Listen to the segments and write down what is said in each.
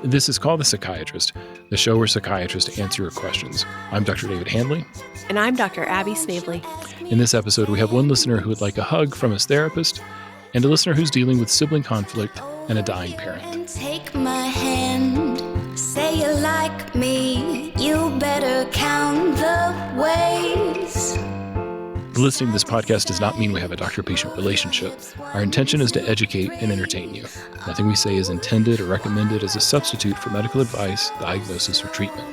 This is Call the Psychiatrist, the show where psychiatrists answer your questions. I'm Dr. David Handley. And I'm Dr. Abby Snavely. In this episode, we have one listener who would like a hug from his therapist and a listener who's dealing with sibling conflict and a dying parent. Take my hand, say you like me, you better count the ways. Listening to this podcast does not mean we have a doctor-patient relationship. Our intention is to educate and entertain you. Nothing we say is intended or recommended as a substitute for medical advice, diagnosis, or treatment.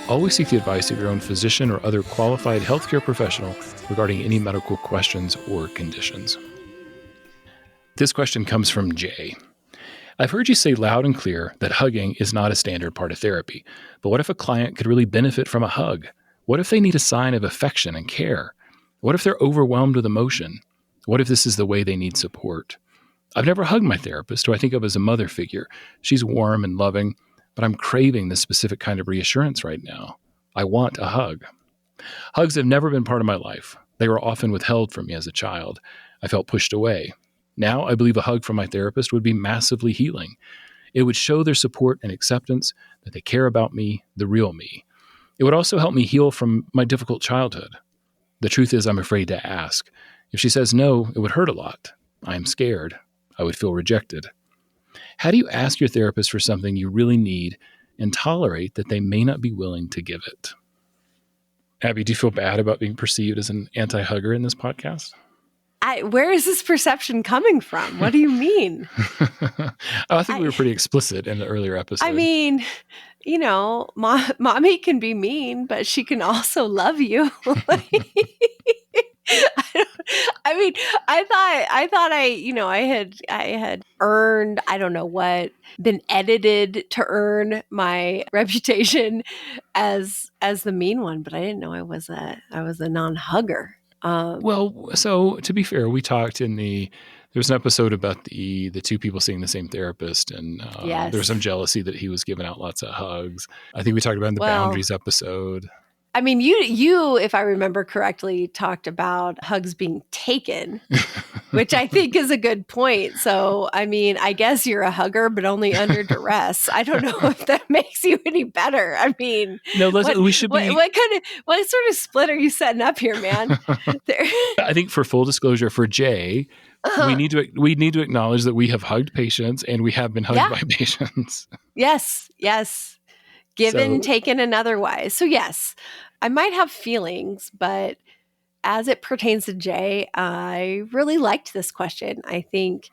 Always seek the advice of your own physician or other qualified healthcare professional regarding any medical questions or conditions. This question comes from Jay. I've heard you say loud and clear that hugging is not a standard part of therapy. But what if a client could really benefit from a hug? What if they need a sign of affection and care? What if they're overwhelmed with emotion? What if this is the way they need support? I've never hugged my therapist, who I think of as a mother figure. She's warm and loving, but I'm craving this specific kind of reassurance right now. I want a hug. Hugs have never been part of my life. They were often withheld from me as a child. I felt pushed away. Now I believe a hug from my therapist would be massively healing. It would show their support and acceptance, that they care about me, the real me. It would also help me heal from my difficult childhood. The truth is, I'm afraid to ask. If she says no, it would hurt a lot. I am scared. I would feel rejected. How do you ask your therapist for something you really need and tolerate that they may not be willing to give it? Abby, do you feel bad about being perceived as an anti-hugger in this podcast? Where is this perception coming from? What do you mean? I think we were pretty explicit in the earlier episode. I mean, you know, mommy can be mean, but she can also love you. I thought I had earned, I don't know what, been edited to earn my reputation as the mean one, but I didn't know I was a non-hugger. Well, so to be fair, we talked there was an episode about the two people seeing the same therapist, and yes. There was some jealousy that he was giving out lots of hugs. I think we talked about it in the boundaries episode. I mean, you, if I remember correctly, talked about hugs being taken, which I think is a good point. So, I mean, I guess you're a hugger, but only under duress. I don't know if that makes you any better. I mean, no, we should be. What sort of split are you setting up here, man? I think for full disclosure, for Jay, we need to acknowledge that we have hugged patients and we have been hugged by patients. Yes. Given, taken, and otherwise. So yes, I might have feelings, but as it pertains to Jay, I really liked this question. I think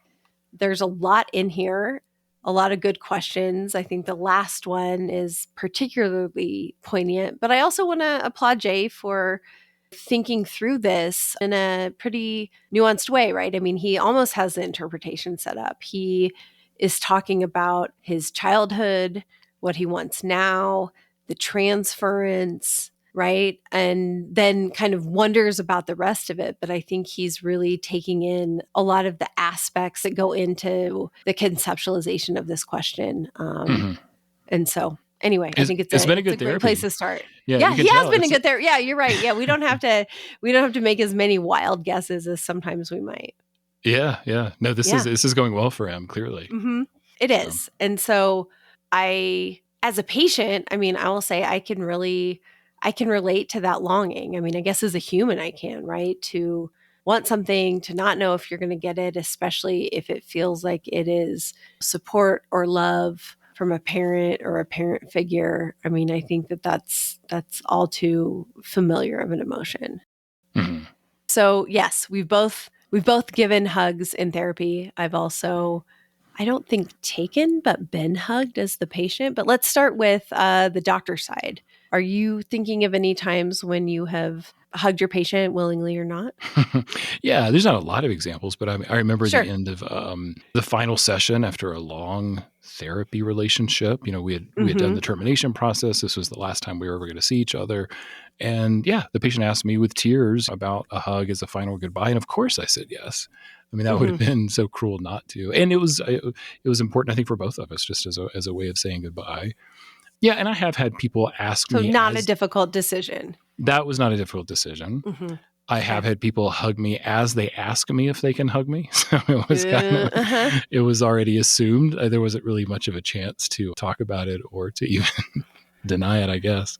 there's a lot in here, a lot of good questions. I think the last one is particularly poignant, but I also want to applaud Jay for thinking through this in a pretty nuanced way, right? I mean, he almost has the interpretation set up. He is talking about his childhood, what he wants now, the transference, right? And then kind of wonders about the rest of it. But I think he's really taking in a lot of the aspects that go into the conceptualization of this question. And so anyway, I think it's been a good great place to start. Yeah, he has been a good therapy. Yeah, you're right. Yeah, we don't have to make as many wild guesses as sometimes we might. Yeah. No, this is going well for him, clearly. Mm-hmm. It is. And so as a patient, I mean, I will say I can relate to that longing. I mean, I guess as a human, I can, right? To want something, to not know if you're going to get it, especially if it feels like it is support or love from a parent or a parent figure. I mean, I think that's all too familiar of an emotion. Mm-hmm. So yes, we've both given hugs in therapy. I've also, I don't think taken, but been hugged as the patient. But let's start with the doctor side. Are you thinking of any times when you have hugged your patient willingly or not? Yeah, there's not a lot of examples, but I remember the end of the final session after a long therapy relationship. You know, we had done the termination process. This was the last time we were ever going to see each other. And yeah, the patient asked me with tears about a hug as a final goodbye. And of course I said yes. I mean, that would have been so cruel not to. And it was important, I think, for both of us, just as a way of saying goodbye. Yeah, and I have had people ask me. So not a difficult decision. That was not a difficult decision. I have had people hug me as they ask me if they can hug me. So it was it was already assumed. There wasn't really much of a chance to talk about it or to even deny it, I guess.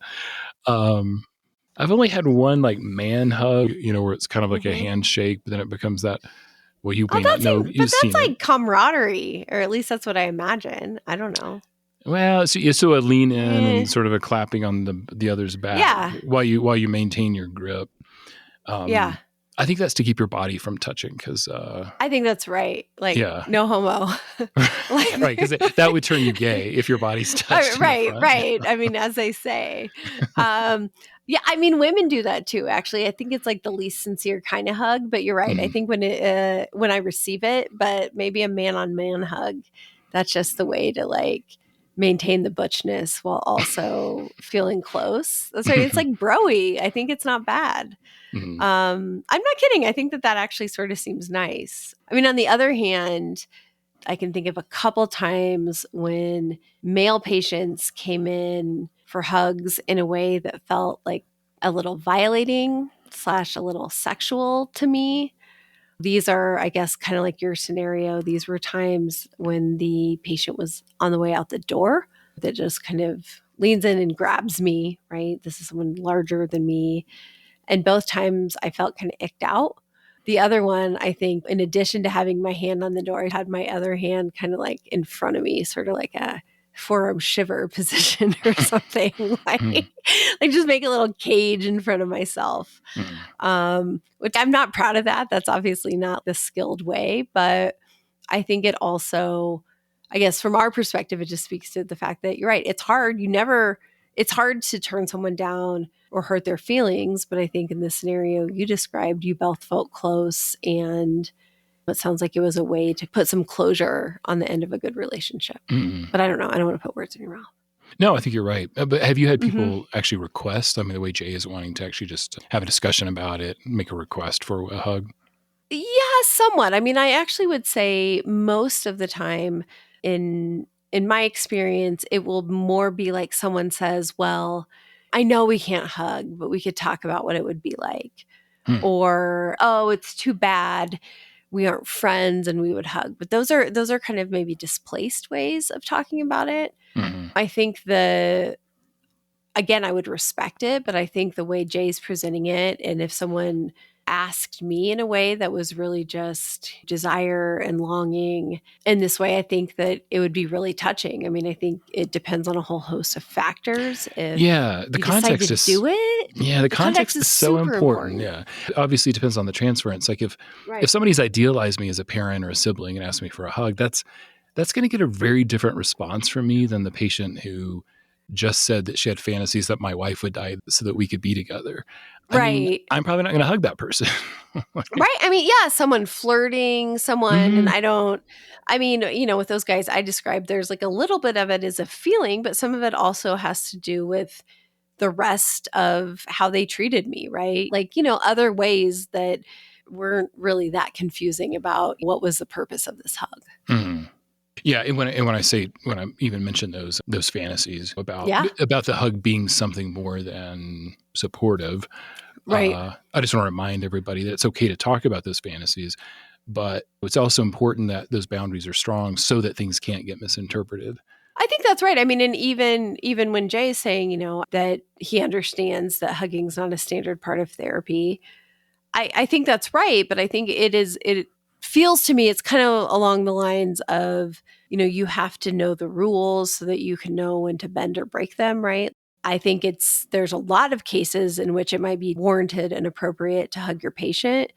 I've only had one like man hug, where it's kind of like a handshake, but then it becomes that, well, you may not know. But that's like camaraderie, or at least that's what I imagine. I don't know. Well, so a lean in and sort of a clapping on the other's back while you maintain your grip. I think that's to keep your body from touching, because I think that's right. Like, no homo. Right, because that would turn you gay if your body's touched. Right. I mean, as they say. I mean, women do that too, actually. I think it's like the least sincere kind of hug, but you're right. I think when I receive it, but maybe a man-on-man hug, that's just the way to like maintain the butchness while also feeling close. That's right. It's like bro-y. I think it's not bad. I'm not kidding. I think that actually sort of seems nice. I mean, on the other hand, I can think of a couple times when male patients came in for hugs in a way that felt like a little violating / a little sexual to me. These are, I guess, kind of like your scenario. These were times when the patient was on the way out the door that just kind of leans in and grabs me, right? This is someone larger than me. And both times I felt kind of icked out. The other one, I think, in addition to having my hand on the door, I had my other hand kind of like in front of me, sort of like a forearm shiver position or something. like just make a little cage in front of myself, which I'm not proud of that. That's obviously not the skilled way, but I think it also, I guess from our perspective, it just speaks to the fact that you're right. It's hard. It's hard to turn someone down or hurt their feelings. But I think in this scenario you described, you both felt close, and it sounds like it was a way to put some closure on the end of a good relationship. But I don't know. I don't want to put words in your mouth. No, I think you're right. But have you had people actually request? I mean, the way Jay is wanting to actually just have a discussion about it, make a request for a hug? Yeah, somewhat. I mean, I actually would say most of the time in my experience, it will more be like someone says, well, I know we can't hug, but we could talk about what it would be like. Or, oh, it's too bad we aren't friends and we would hug. But those are kind of maybe displaced ways of talking about it. I think again, I would respect it, but I think the way Jay's presenting it, and if someone asked me in a way that was really just desire and longing in this way, I think that it would be really touching. I mean, I think it depends on a whole host of factors. The context is do it. Yeah, the context is so important. Yeah, obviously it depends on the transference. Like if somebody's idealized me as a parent or a sibling and asked me for a hug, that's going to get a very different response from me than the patient who just said that she had fantasies that my wife would die so that we could be together. I mean, I'm probably not going to hug that person. Right. I mean, yeah, someone flirting, and with those guys I described, there's like a little bit of it is a feeling, but some of it also has to do with the rest of how they treated me, right? Like, other ways that weren't really that confusing about what was the purpose of this hug. Yeah, and when I even mention those fantasies about the hug being something more than supportive, right? I just want to remind everybody that it's okay to talk about those fantasies, but it's also important that those boundaries are strong so that things can't get misinterpreted. I think that's right. I mean, and even when Jay is saying, that he understands that hugging is not a standard part of therapy, I think that's right. But I think it feels to me it's kind of along the lines of, you have to know the rules so that you can know when to bend or break them, right? I think there's a lot of cases in which it might be warranted and appropriate to hug your patient,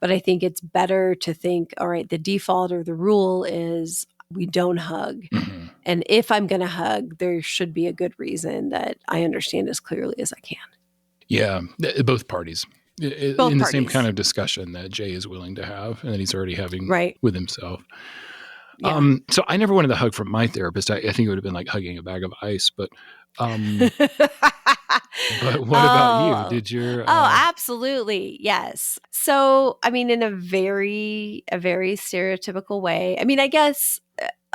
but I think it's better to think, all right, the default or the rule is we don't hug. And if I'm going to hug, there should be a good reason that I understand as clearly as I can. Yeah, both parties. In the same kind of discussion that Jay is willing to have and that he's already having with himself. Yeah. So I never wanted a hug from my therapist. I think it would have been like hugging a bag of ice, but what about you? Did your absolutely. Yes. So, I mean, in a very stereotypical way, I mean, I guess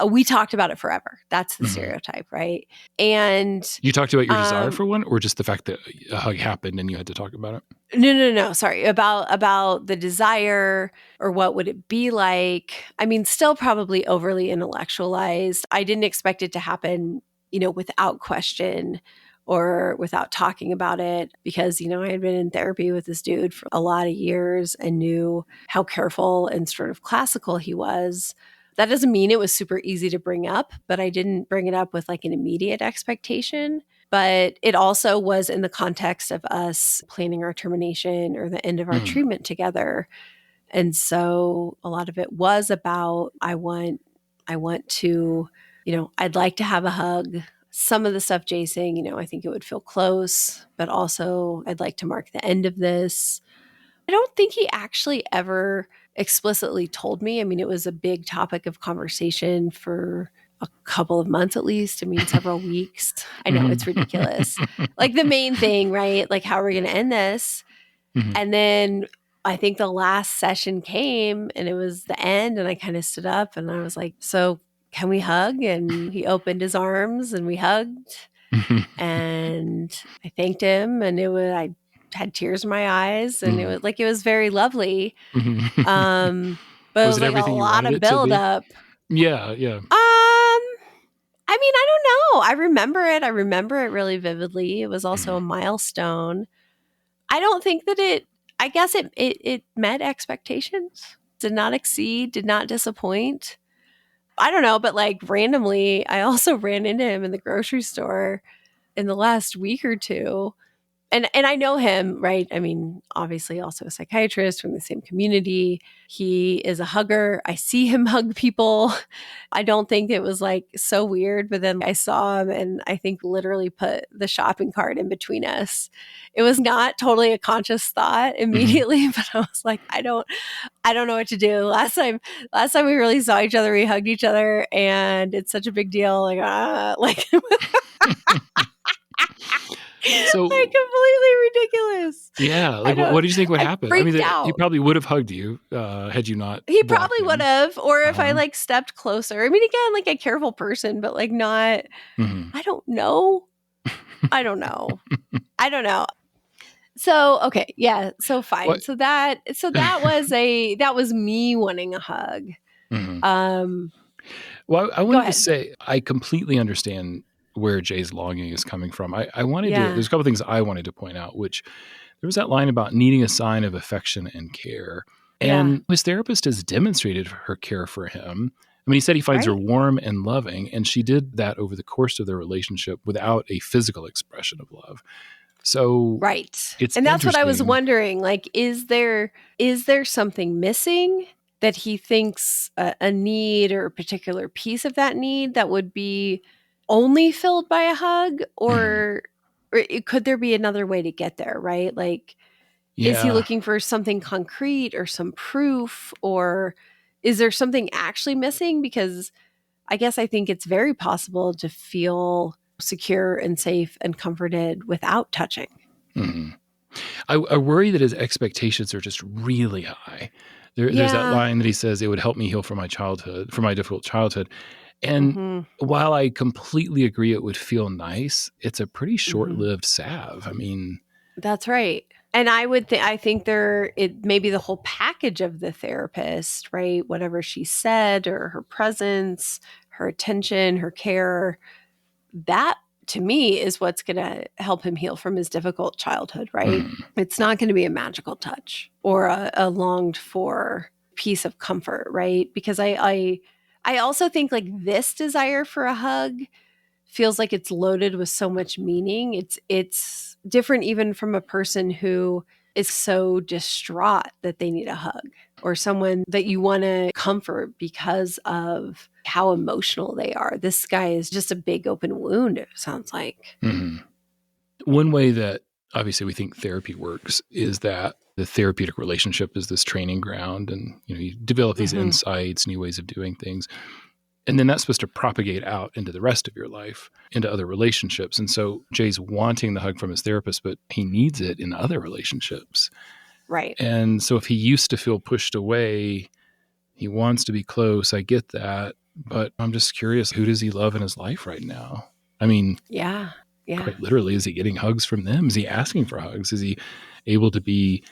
we talked about it forever. That's the stereotype, right? And you talked about your desire for one, or just the fact that a hug happened and you had to talk about it? No. Sorry. About the desire or what would it be like? I mean, still probably overly intellectualized. I didn't expect it to happen, without question or without talking about it because, I had been in therapy with this dude for a lot of years and knew how careful and sort of classical he was. That doesn't mean it was super easy to bring up, but I didn't bring it up with like an immediate expectation. But it also was in the context of us planning our termination or the end of our treatment together. And so a lot of it was about, I want to, I'd like to have a hug. Some of the stuff Jay's saying, I think it would feel close, but also I'd like to mark the end of this. I don't think he actually ever explicitly told me. I mean, it was a big topic of conversation for a couple of months at least. I mean, several weeks. I know it's ridiculous. Like the main thing, right? Like, how are we going to end this? And then I think the last session came and it was the end. And I kind of stood up and I was like, so can we hug? And he opened his arms and we hugged. And I thanked him and I had tears in my eyes and it was very lovely. But Was it was it like a everything you lot wanted of it to be? buildup. Yeah. I mean, I don't know. I remember it really vividly. It was also a milestone. I don't think that I guess it met expectations, did not exceed, did not disappoint. I don't know, but like randomly, I also ran into him in the grocery store in the last week or two. And I know him, right? I mean, obviously also a psychiatrist from the same community. He is a hugger. I see him hug people. I don't think it was like so weird, but then I saw him and I think literally put the shopping cart in between us. It was not totally a conscious thought immediately, but I was like, I don't know what to do. Last time we really saw each other, we hugged each other and it's such a big deal. Like So like completely ridiculous. yeah, like what did you think would happen? I mean, out. he probably would have hugged you had you not. He probably would have, or if I Uh-huh. like stepped closer. I mean, again, like a careful person, but like not. I don't know. I don't know. So okay, yeah. So fine. What? So that was me wanting a hug. Well, I wanted to say I completely understand where Jay's longing is coming from. I wanted to. There's a couple things I wanted to point out, which there was that line about needing a sign of affection and care. And his therapist has demonstrated her care for him. I mean, he said he finds her warm and loving, and she did that over the course of their relationship without a physical expression of love. So and that's what I was wondering. Like, is there something missing that he thinks a need or a particular piece of that need that would be only filled by a hug, or could there be another way to get there? Right? Like, is he looking for something concrete or some proof, or is there something actually missing? Because I guess I think it's very possible to feel secure and safe and comforted without touching. I worry that his expectations are just really high. There's that line that he says, it would help me heal from my difficult childhood. And while I completely agree it would feel nice, it's a pretty short-lived salve. I mean, that's right. And I think it may be the whole package of the therapist, right? Whatever she said or her presence, her attention, her care, that to me is what's going to help him heal from his difficult childhood, right? It's not going to be a magical touch or a longed for piece of comfort, right? Because I also think like this desire for a hug feels like it's loaded with so much meaning. It's different even from a person who is so distraught that they need a hug, or someone that you want to comfort because of how emotional they are. This guy is just a big open wound, it sounds like. One way that obviously we think therapy works is that the therapeutic relationship is this training ground, and you develop these insights, new ways of doing things. And then that's supposed to propagate out into the rest of your life, into other relationships. And so Jay's wanting the hug from his therapist, but he needs it in other relationships. Right. And so if he used to feel pushed away, he wants to be close. I get that. But I'm just curious, who does he love in his life right now? I mean, yeah. Quite literally, is he getting hugs from them? Is he asking for hugs? Is he able to be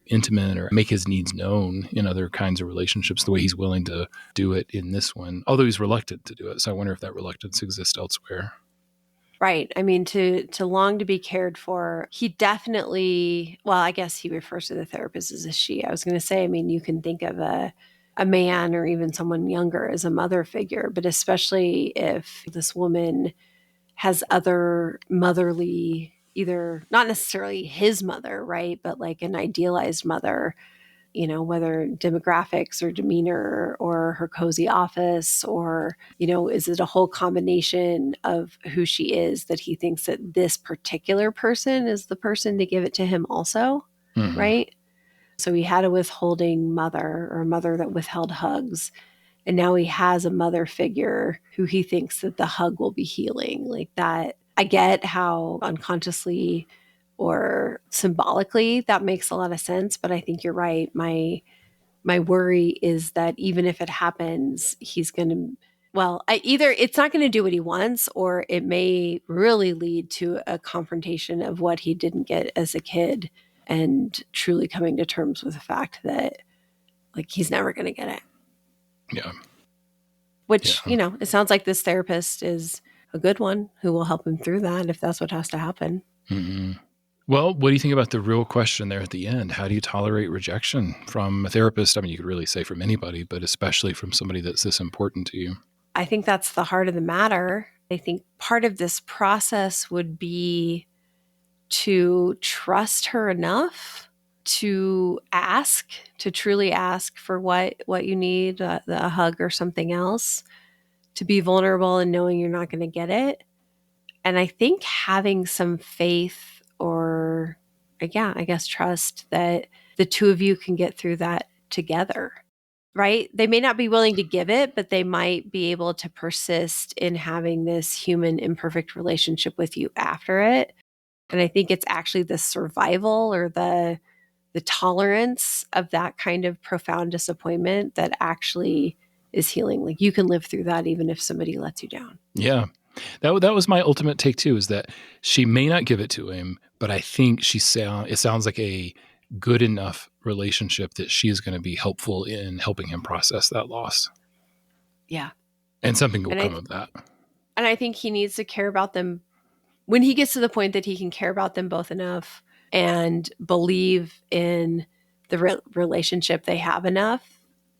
intimate or make his needs known in other kinds of relationships the way he's willing to do it in this one, although he's reluctant to do it. So I wonder if that reluctance exists elsewhere. Right. I mean, to long to be cared for, he definitely, well, I guess he refers to the therapist as a she. I was going to say, I mean, you can think of a man or even someone younger as a mother figure, but especially if this woman has other motherly, either not necessarily his mother, right, but like an idealized mother, whether demographics or demeanor or her cozy office, or, is it a whole combination of who she is that he thinks that this particular person is the person to give it to him also, right? So he had a withholding mother, or a mother that withheld hugs. And now he has a mother figure who he thinks that the hug will be healing. Like that, I get how unconsciously or symbolically that makes a lot of sense, but I think you're right. My worry is that even if it happens, he's going to, either it's not going to do what he wants, or it may really lead to a confrontation of what he didn't get as a kid, and truly coming to terms with the fact that like he's never going to get it. Yeah. Which, it sounds like this therapist is a good one who will help him through that if that's what has to happen. Mm-hmm. Well, what do you think about the real question there at the end? How do you tolerate rejection from a therapist? I mean, you could really say from anybody, but especially from somebody that's this important to you. I think that's the heart of the matter. I think part of this process would be to trust her enough to ask, to truly ask for what you need, a hug or something else, to be vulnerable and knowing you're not going to get it. And I think having some faith, or I guess trust, that the two of you can get through that together, right? They may not be willing to give it, but they might be able to persist in having this human imperfect relationship with you after it. And I think it's actually the survival, or the tolerance of that kind of profound disappointment that actually is healing. Like you can live through that even if somebody lets you down. Yeah. That was my ultimate take too, is that she may not give it to him, but I think it sounds like a good enough relationship that she is going to be helpful in helping him process that loss. Yeah. And something will come of that. And I think he needs to care about them when he gets to the point that he can care about them both enough and believe in the relationship they have enough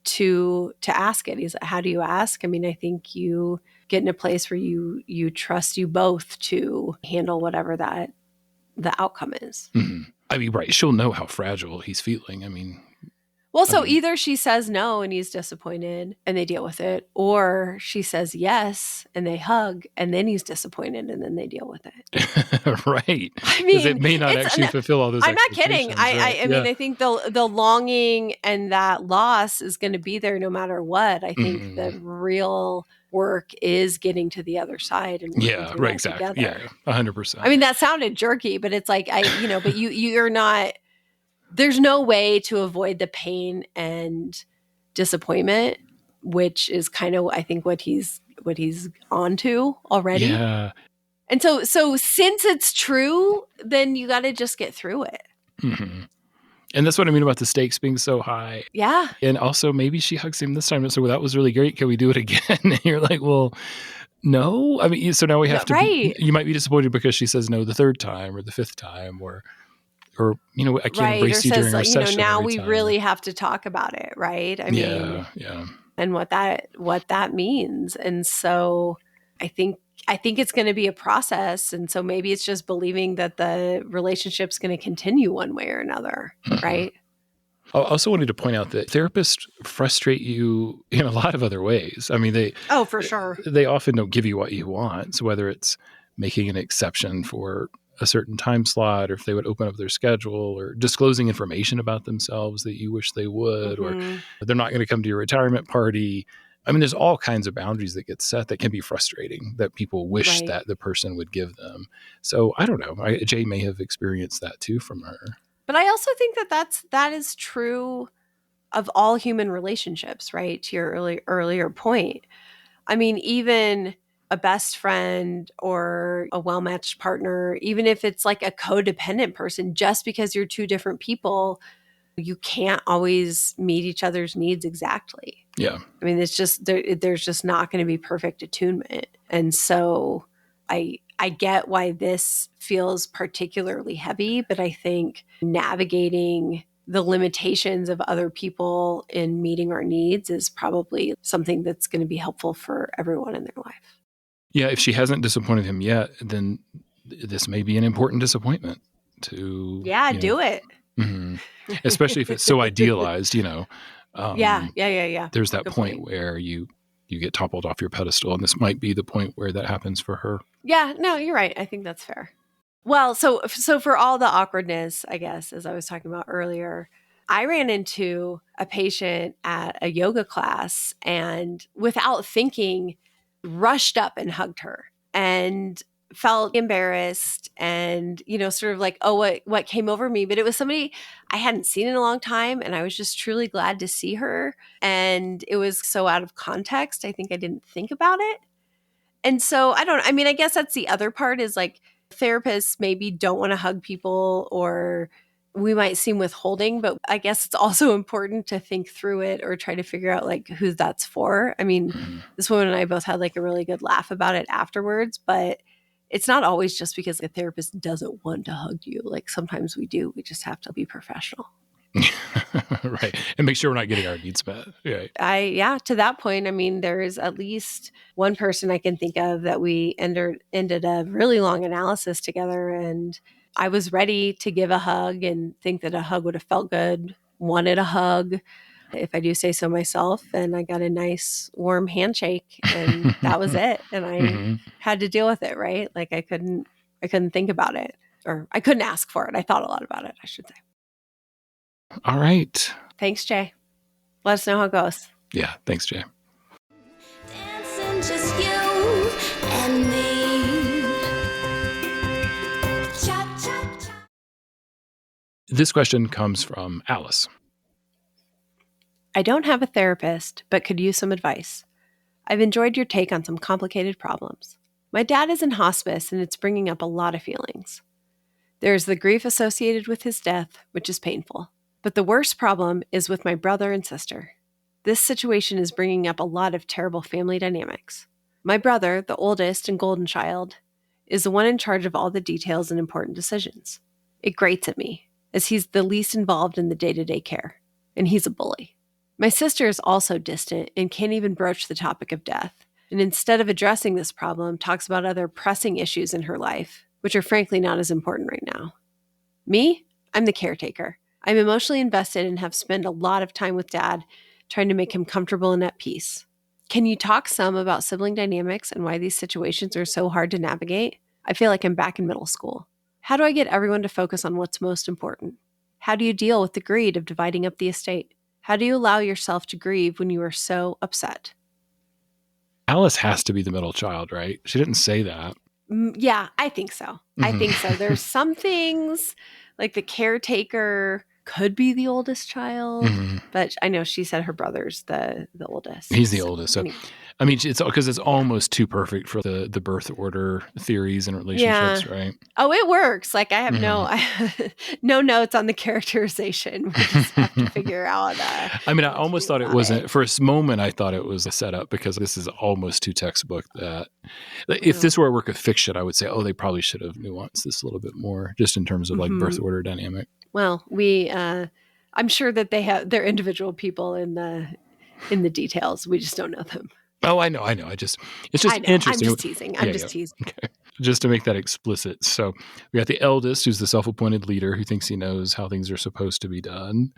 to ask it. How do you ask? I mean, I think you get in a place where you trust you both to handle whatever that the outcome is. Mm-hmm. I mean, right. She'll know how fragile he's feeling. I mean, either she says no and he's disappointed and they deal with it, or she says yes and they hug and then he's disappointed and then they deal with it. Right. I Because mean, it may not actually fulfill all those I'm not kidding. right? I mean, I think the longing and that loss is going to be there no matter what. I think the real work is getting to the other side and working through that exactly. together. Yeah, 100%. I mean, that sounded jerky, but it's like, but you're not, there's no way to avoid the pain and disappointment, which is kind of, I think, what he's onto already. Yeah. And so since it's true, then you got to just get through it. Mm-hmm. And that's what I mean about the stakes being so high. Yeah. And also maybe she hugs him this time. So that was really great. Can we do it again? And you're like, well, no. I mean, so now we have to you might be disappointed because she says no the third time or the fifth time, or I can't embrace you during our session. Now we really have to talk about it, right? I mean, and what that means. And so I think it's going to be a process. And so maybe it's just believing that the relationship's going to continue one way or another, right? I also wanted to point out that therapists frustrate you in a lot of other ways. I mean, for sure. They often don't give you what you want. So whether it's making an exception for a certain time slot, or if they would open up their schedule, or disclosing information about themselves that you wish they would, or they're not going to come to your retirement party. I mean, there's all kinds of boundaries that get set that can be frustrating, that people wish that the person would give them. So I don't know. Jay may have experienced that too from her. But I also think that is true of all human relationships, right? To your earlier point. I mean, even a best friend or a well-matched partner, even if it's like a codependent person, just because you're two different people, you can't always meet each other's needs exactly. Yeah. I mean, it's just there's just not going to be perfect attunement. And so I get why this feels particularly heavy, but I think navigating the limitations of other people in meeting our needs is probably something that's going to be helpful for everyone in their life. Yeah, if she hasn't disappointed him yet, then this may be an important disappointment to do it. Mm-hmm. Especially if it's so idealized, Yeah. There's that Good point where you get toppled off your pedestal, and this might be the point where that happens for her. Yeah, no, you're right. I think that's fair. Well, so for all the awkwardness, I guess, as I was talking about earlier, I ran into a patient at a yoga class and without thinking, rushed up and hugged her and felt embarrassed and, sort of like, oh, what came over me? But it was somebody I hadn't seen in a long time. And I was just truly glad to see her. And it was so out of context. I think I didn't think about it. And so I guess that's the other part is like therapists maybe don't want to hug people or we might seem withholding, but I guess it's also important to think through it or try to figure out like who that's for. I mean, this woman and I both had like a really good laugh about it afterwards, but it's not always just because the therapist doesn't want to hug you. Like sometimes we do. We just have to be professional. Right. And make sure we're not getting our needs met. Right. To that point, I mean, there's at least one person I can think of that we ended a really long analysis together. And I was ready to give a hug and think that a hug would have felt good, wanted a hug, if I do say so myself. And I got a nice warm handshake and that was it. And I had to deal with it, right? Like I couldn't think about it or I couldn't ask for it. I thought a lot about it, I should say. All right. Thanks, Jay. Let us know how it goes. Yeah. Thanks, Jay. Dancing just you and me. Cha, cha, cha. This question comes from Alice. I don't have a therapist, but could use some advice. I've enjoyed your take on some complicated problems. My dad is in hospice and it's bringing up a lot of feelings. There is the grief associated with his death, which is painful. But the worst problem is with my brother and sister. This situation is bringing up a lot of terrible family dynamics. My brother, the oldest and golden child, is the one in charge of all the details and important decisions. It grates at me, as he's the least involved in the day-to-day care, and he's a bully. My sister is also distant and can't even broach the topic of death, and instead of addressing this problem, talks about other pressing issues in her life, which are frankly not as important right now. Me? I'm the caretaker. I'm emotionally invested and have spent a lot of time with Dad trying to make him comfortable and at peace. Can you talk some about sibling dynamics and why these situations are so hard to navigate? I feel like I'm back in middle school. How do I get everyone to focus on what's most important? How do you deal with the greed of dividing up the estate? How do you allow yourself to grieve when you are so upset? Alice has to be the middle child, right? She didn't say that. Yeah, I think so. I think so. There's some things like the caretaker could be the oldest child, but I know she said her brother's the oldest. He's the oldest. So, I mean, it's because it's almost too perfect for the birth order theories and relationships, right? Oh, it works. Like I have no notes on the characterization. We just have to figure out. I mean, I almost thought it wasn't. For a moment, I thought it was a setup because this is almost too textbook. That if this were a work of fiction, I would say, oh, they probably should have nuanced this a little bit more, just in terms of like birth order dynamic. Well, I'm sure that they have their individual people in the details. We just don't know them. Oh, I know. It's just interesting. I'm just teasing. I'm just teasing. Okay. Just to make that explicit. So we got the eldest, who's the self-appointed leader, who thinks he knows how things are supposed to be done.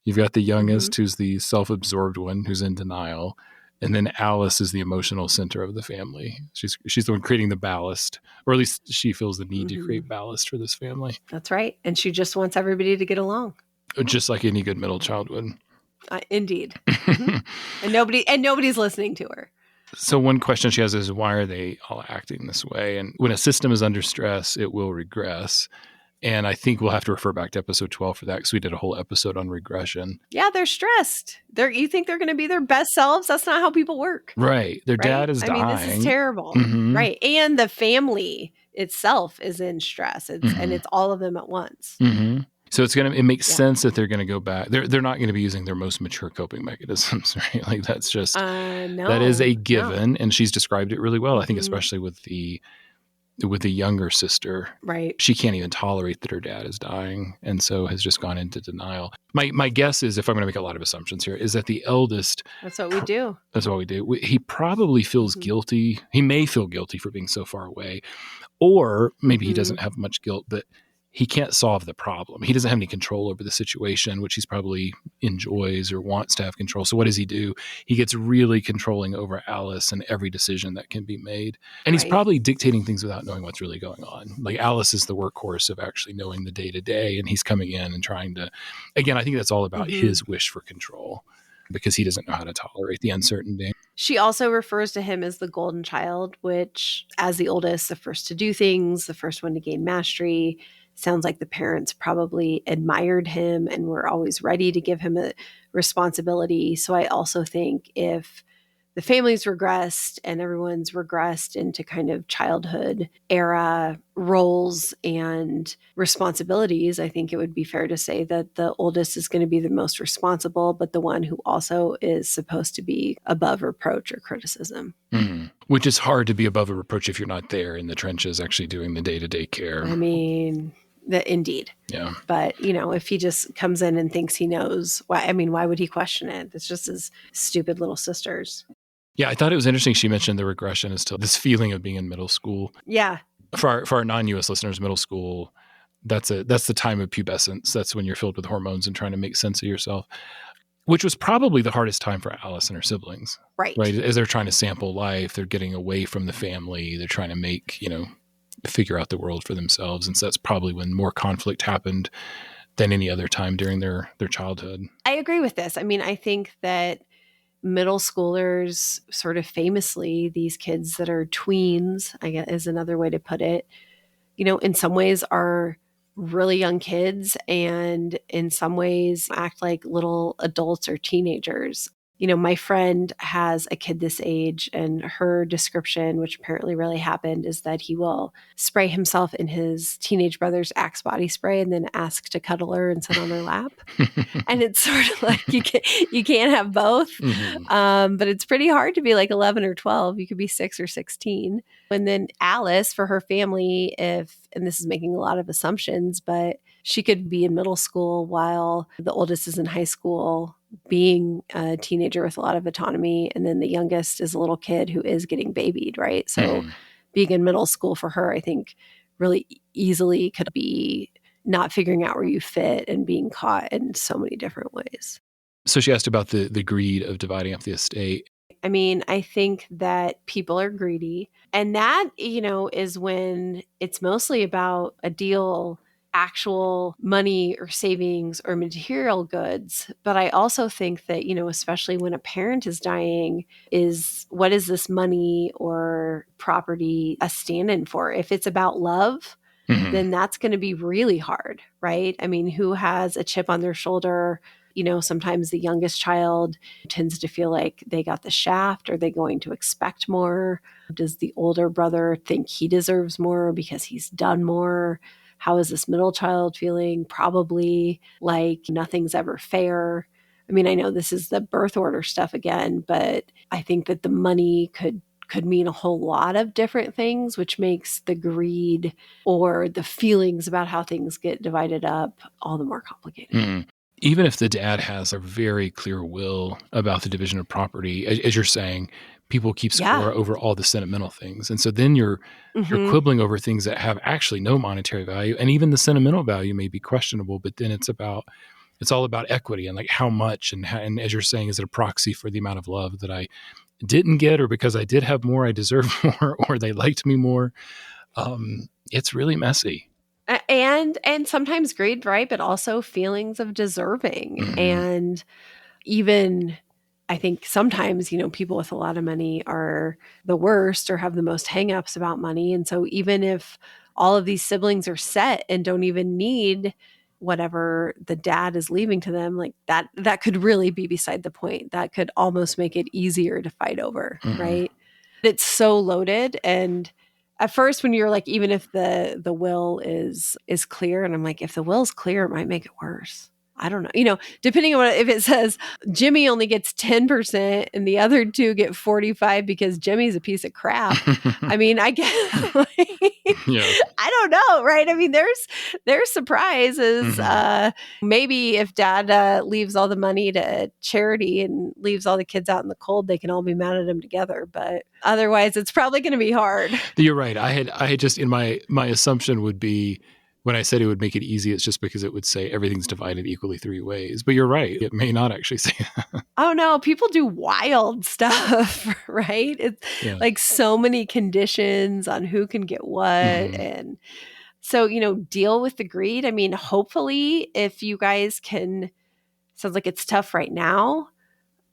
You've got the youngest, who's the self-absorbed one, who's in denial. And then Alice is the emotional center of the family. She's the one creating the ballast, or at least she feels the need to create ballast for this family. That's right. And she just wants everybody to get along. Just like any good middle child would. Indeed. And nobody's listening to her. So one question she has is, why are they all acting this way? And when a system is under stress, it will regress. And I think we'll have to refer back to episode 12 for that because we did a whole episode on regression. Yeah, they're stressed. You think they're going to be their best selves? That's not how people work. Right. Their dad is dying. This is terrible. Mhm. Right. And the family itself is in stress. And it's all of them at once. Mm-hmm. So it makes sense that they're going to go back. They're not going to be using their most mature coping mechanisms, right? Like that's just, that is a given. And she's described it really well. I think especially with the younger sister, right? She can't even tolerate that her dad is dying, and so has just gone into denial. My guess is, if I'm going to make a lot of assumptions here, is that the eldest. That's what we do. That's what we do. He probably feels guilty. He may feel guilty for being so far away, or maybe he doesn't have much guilt, but he can't solve the problem. He doesn't have any control over the situation, which he's probably enjoys or wants to have control. So what does he do? He gets really controlling over Alice and every decision that can be made. And he's probably dictating things without knowing what's really going on. Like Alice is the workhorse of actually knowing the day-to-day, and he's coming in and trying to, again, I think that's all about his wish for control because he doesn't know how to tolerate the uncertainty. She also refers to him as the golden child, which as the oldest, the first to do things, the first one to gain mastery. Sounds like the parents probably admired him and were always ready to give him a responsibility. So I also think if the family's regressed and everyone's regressed into kind of childhood era roles and responsibilities, I think it would be fair to say that the oldest is going to be the most responsible, but the one who also is supposed to be above reproach or criticism. Mm-hmm. Which is hard to be above a reproach if you're not there in the trenches actually doing the day-to-day care. I mean, indeed. Yeah. But, if he just comes in and thinks he knows, why would he question it? It's just his stupid little sisters. Yeah, I thought it was interesting she mentioned the regression as to this feeling of being in middle school. Yeah. For our non-US listeners, middle school, that's the time of pubescence. That's when you're filled with hormones and trying to make sense of yourself, which was probably the hardest time for Alice and her siblings. Right. As they're trying to sample life, they're getting away from the family. They're trying to make, figure out the world for themselves. And so that's probably when more conflict happened than any other time during their childhood. I agree with this. I think that middle schoolers sort of famously, these kids that are tweens, I guess is another way to put it, in some ways are really young kids and in some ways act like little adults or teenagers. My friend has a kid this age, and her description, which apparently really happened, is that he will spray himself in his teenage brother's Axe body spray and then ask to cuddle her and sit on her lap. And it's sort of like you can't have both. But it's pretty hard to be like 11 or 12. You could be 6 or 16. And then Alice, for her family, and this is making a lot of assumptions, but she could be in middle school while the oldest is in high school, being a teenager with a lot of autonomy. And then the youngest is a little kid who is getting babied, right? So being in middle school for her, I think really easily could be not figuring out where you fit and being caught in so many different ways. So she asked about the greed of dividing up the estate. I think that people are greedy. And that, is when it's mostly about a deal, actual money or savings or material goods. But I also think that, especially when a parent is dying, what is this money or property a stand-in for? If it's about love, then that's going to be really hard, right? Who has a chip on their shoulder? Sometimes the youngest child tends to feel like they got the shaft. Are they going to expect more? Does the older brother think he deserves more because he's done more? How is this middle child feeling? Probably like nothing's ever fair. I know this is the birth order stuff again, but I think that the money could mean a whole lot of different things, which makes the greed or the feelings about how things get divided up all the more complicated. Even if the dad has a very clear will about the division of property, as you're saying, people keep score over all the sentimental things. And so then you're quibbling over things that have actually no monetary value. And even the sentimental value may be questionable, but then it's all about equity and like how much. And as you're saying, is it a proxy for the amount of love that I didn't get, or because I did have more, I deserve more, or they liked me more? It's really messy. And sometimes greed, right? But also feelings of deserving. And even I think sometimes, people with a lot of money are the worst or have the most hangups about money. And so even if all of these siblings are set and don't even need whatever the dad is leaving to them. Like that could really be beside the point. That could almost make it easier to fight over, right? It's so loaded. And at first when you're like, even if the will is clear, and I'm like, if the will's clear, it might make it worse. I don't know. Depending on if it says Jimmy only gets 10% and the other two get 45 because Jimmy's a piece of crap. I mean, I guess Yeah. I don't know, right? I mean, there's surprises. Maybe if dad leaves all the money to charity and leaves all the kids out in the cold, they can all be mad at him together. But otherwise, it's probably going to be hard. You're right. I had just in my assumption would be, when I said it would make it easy, it's just because it would say everything's divided equally 3 ways. But you're right. It may not actually say that. Oh, no. People do wild stuff, right? It's like so many conditions on who can get what. And so, deal with the greed. I mean, hopefully, if you guys can, sounds like it's tough right now.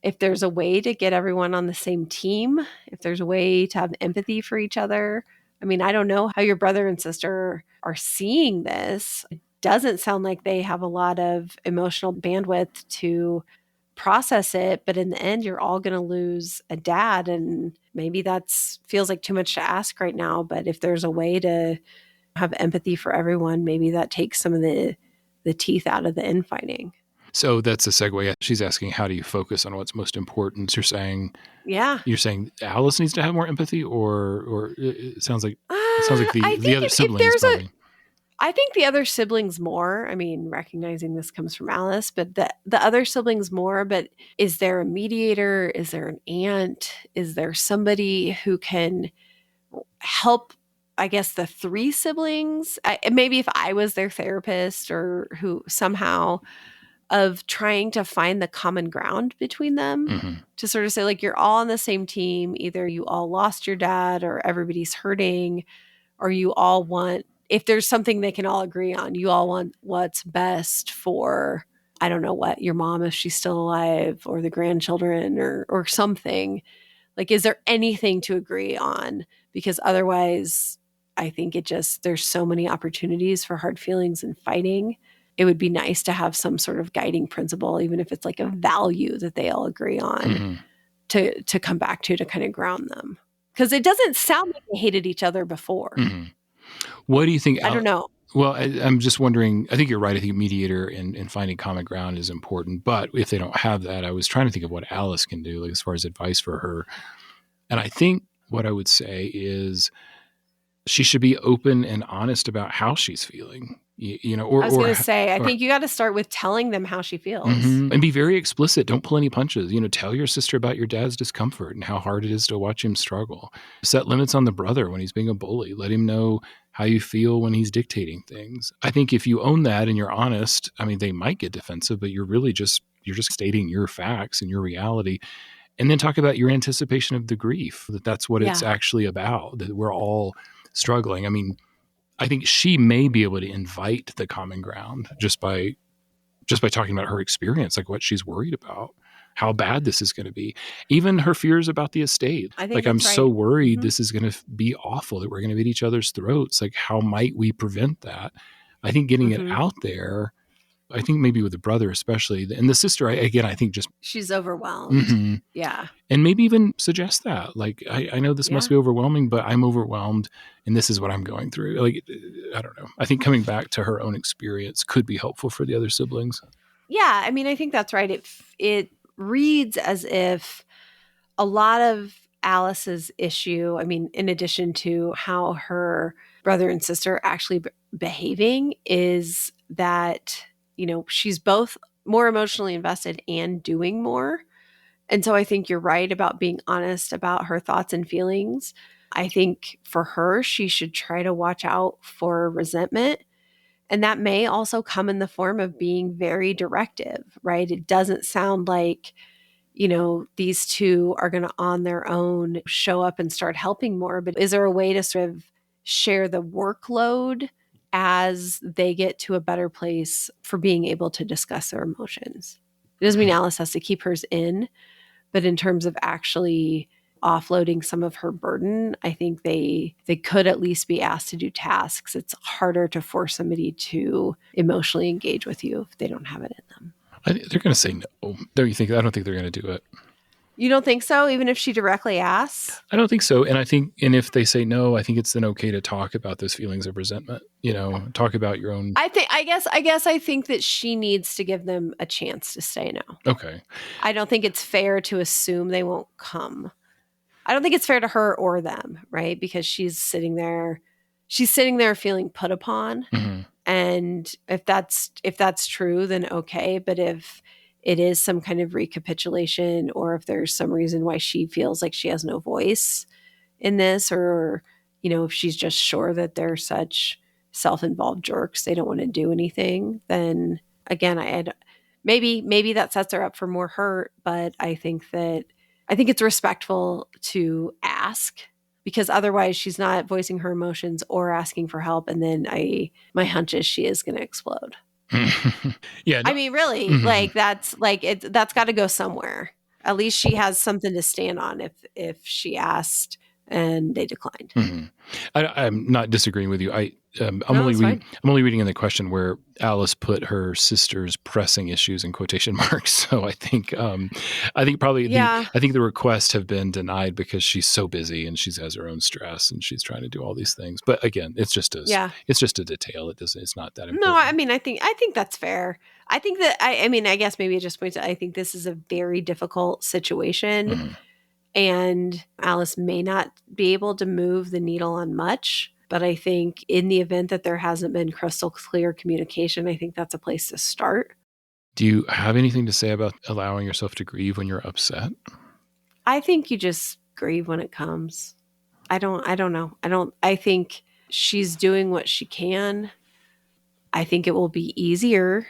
If there's a way to get everyone on the same team, if there's a way to have empathy for each other. I mean, I don't know how your brother and sister are seeing this. It doesn't sound like they have a lot of emotional bandwidth to process it, but in the end, you're all going to lose a dad. And maybe that's feels like too much to ask right now. But if there's a way to have empathy for everyone, maybe that takes some of the teeth out of the infighting. So that's a segue. She's asking, how do you focus on what's most important? So you're saying Alice needs to have more empathy, or it sounds like the other siblings probably. I think the other siblings more. I mean, recognizing this comes from Alice, but the other siblings more. But is there a mediator? Is there an aunt? Is there somebody who can help, I guess, the 3 siblings? Maybe if I was their therapist, or who somehow of trying to find the common ground between them to sort of say, like, you're all on the same team. Either you all lost your dad, or everybody's hurting, or you all want, if there's something they can all agree on, you all want what's best for, I don't know what, your mom, if she's still alive, or the grandchildren, or something. Like, is there anything to agree on? Because otherwise, I think there's so many opportunities for hard feelings and fighting. It would be nice to have some sort of guiding principle, even if it's like a value that they all agree on, to come back to kind of ground them. Because it doesn't sound like they hated each other before. What do you think? I don't know. Well, I'm just wondering, I think you're right. I think mediator and finding common ground is important. But if they don't have that, I was trying to think of what Alice can do, like as far as advice for her. And I think what I would say is she should be open and honest about how she's feeling. I was going to say, I think you got to start with telling them how she feels. And be very explicit. Don't pull any punches. Tell your sister about your dad's discomfort and how hard it is to watch him struggle. Set limits on the brother when he's being a bully. Let him know how you feel when he's dictating things. I think if you own that and you're honest, I mean, they might get defensive, but you're just stating your facts and your reality. And then talk about your anticipation of the grief, that's what it's actually about, that we're all struggling. I mean, I think she may be able to invite the common ground just by talking about her experience, like what she's worried about, how bad this is going to be, even her fears about the estate. I'm so worried this is going to be awful, that we're going to be at each other's throats. Like, how might we prevent that? I think getting it out there, I think maybe with the brother especially, and the sister, I think just she's overwhelmed. Yeah. And maybe even suggest that. Like, I know this must be overwhelming, but I'm overwhelmed and this is what I'm going through. Like, I don't know. I think coming back to her own experience could be helpful for the other siblings. Yeah. I mean, I think that's right. It reads as if a lot of Alice's issue, I mean, in addition to how her brother and sister are actually behaving, is that, she's both more emotionally invested and doing more. And so I think you're right about being honest about her thoughts and feelings. I think for her, she should try to watch out for resentment. And that may also come in the form of being very directive, right? It doesn't sound like, these two are going to on their own show up and start helping more. But is there a way to sort of share the workload as they get to a better place for being able to discuss their emotions? It doesn't mean Alice has to keep hers in, but in terms of actually offloading some of her burden, I think they could at least be asked to do tasks. It's harder to force somebody to emotionally engage with you if they don't have it in them. They're going to say no. Don't you think? I don't think they're going to do it. You don't think so? Even if she directly asks? I don't think so. And if they say no, I think it's then okay to talk about those feelings of resentment, talk about your own. I guess I think that she needs to give them a chance to say no. Okay. I don't think it's fair to assume they won't come. I don't think it's fair to her or them, right? Because she's sitting there feeling put upon. Mm-hmm. And if that's true, then okay. But if it is some kind of recapitulation, or if there's some reason why she feels like she has no voice in this, or, if she's just sure that they're such self-involved jerks, they don't want to do anything, then again, maybe that sets her up for more hurt. But I think it's respectful to ask, because otherwise she's not voicing her emotions or asking for help. And then my hunch is she is going to explode. Yeah. No. I mean, really, that's got to go somewhere. At least she has something to stand on if she asked and they declined. Mm-hmm. I'm not disagreeing with you. I'm only reading in the question where Alice put her sister's pressing issues in quotation marks. So I think probably the requests have been denied because she's so busy and she has her own stress and she's trying to do all these things. But again, it's just a detail. It's not that important. No, I mean, I think that's fair. I think that I guess maybe it just points out, I think this is a very difficult situation. Mm-hmm. And Alice may not be able to move the needle on much, but I think in the event that there hasn't been crystal clear communication, I think that's a place to start. Do you have anything to say about allowing yourself to grieve when you're upset? I think you just grieve when it comes. I don't know. I think she's doing what she can. I think it will be easier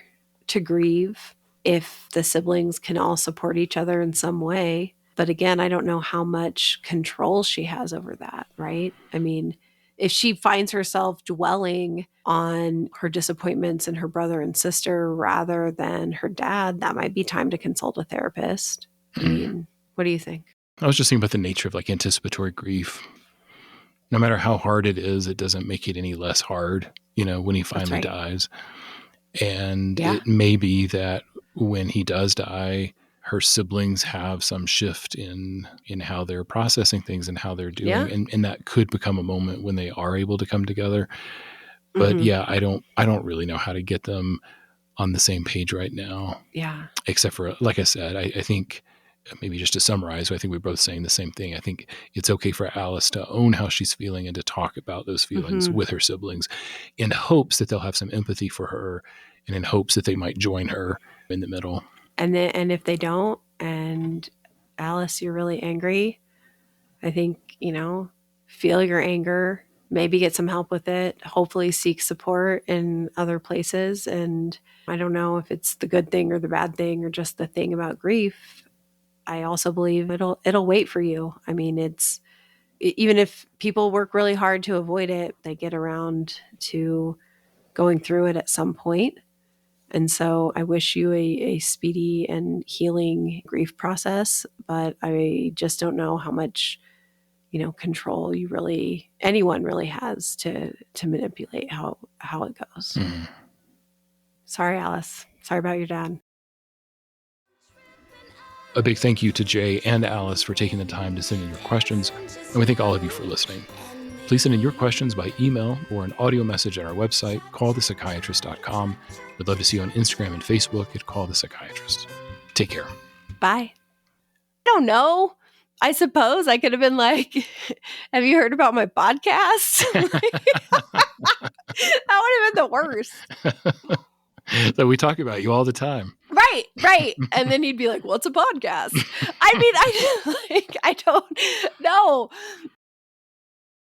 to grieve if the siblings can all support each other in some way. But again, I don't know how much control she has over that, right? I mean, if she finds herself dwelling on her disappointments in her brother and sister rather than her dad, that might be time to consult a therapist. I mean, what do you think? I was just thinking about the nature of anticipatory grief. No matter how hard it is, it doesn't make it any less hard, when he finally dies. And it may be that when he does die, her siblings have some shift in how they're processing things and how they're doing. And that could become a moment when they are able to come together. But I don't really know how to get them on the same page right now. Yeah. Except for, like I said, I think maybe just to summarize, I think we're both saying the same thing. I think it's okay for Alice to own how she's feeling and to talk about those feelings with her siblings in hopes that they'll have some empathy for her and in hopes that they might join her in the middle. And if they don't, and Alice, you're really angry, I think, feel your anger, maybe get some help with it, hopefully seek support in other places. And I don't know if it's the good thing or the bad thing or just the thing about grief. I also believe it'll wait for you. I mean, even if people work really hard to avoid it, they get around to going through it at some point. And so I wish you a speedy and healing grief process, but I just don't know how much, control anyone really has to manipulate how it goes. Mm-hmm. Sorry, Alice. Sorry about your dad. A big thank you to Jay and Alice for taking the time to send in your questions, and we thank all of you for listening. Please send in your questions by email or an audio message at our website, callthepsychiatrist.com. We'd love to see you on Instagram and Facebook at Call the Psychiatrist. Take care. Bye. I don't know. I suppose I could have been like, have you heard about my podcast? That would have been the worst. So we talk about you all the time. Right. And then he'd be like, what's a podcast? I mean, I don't know.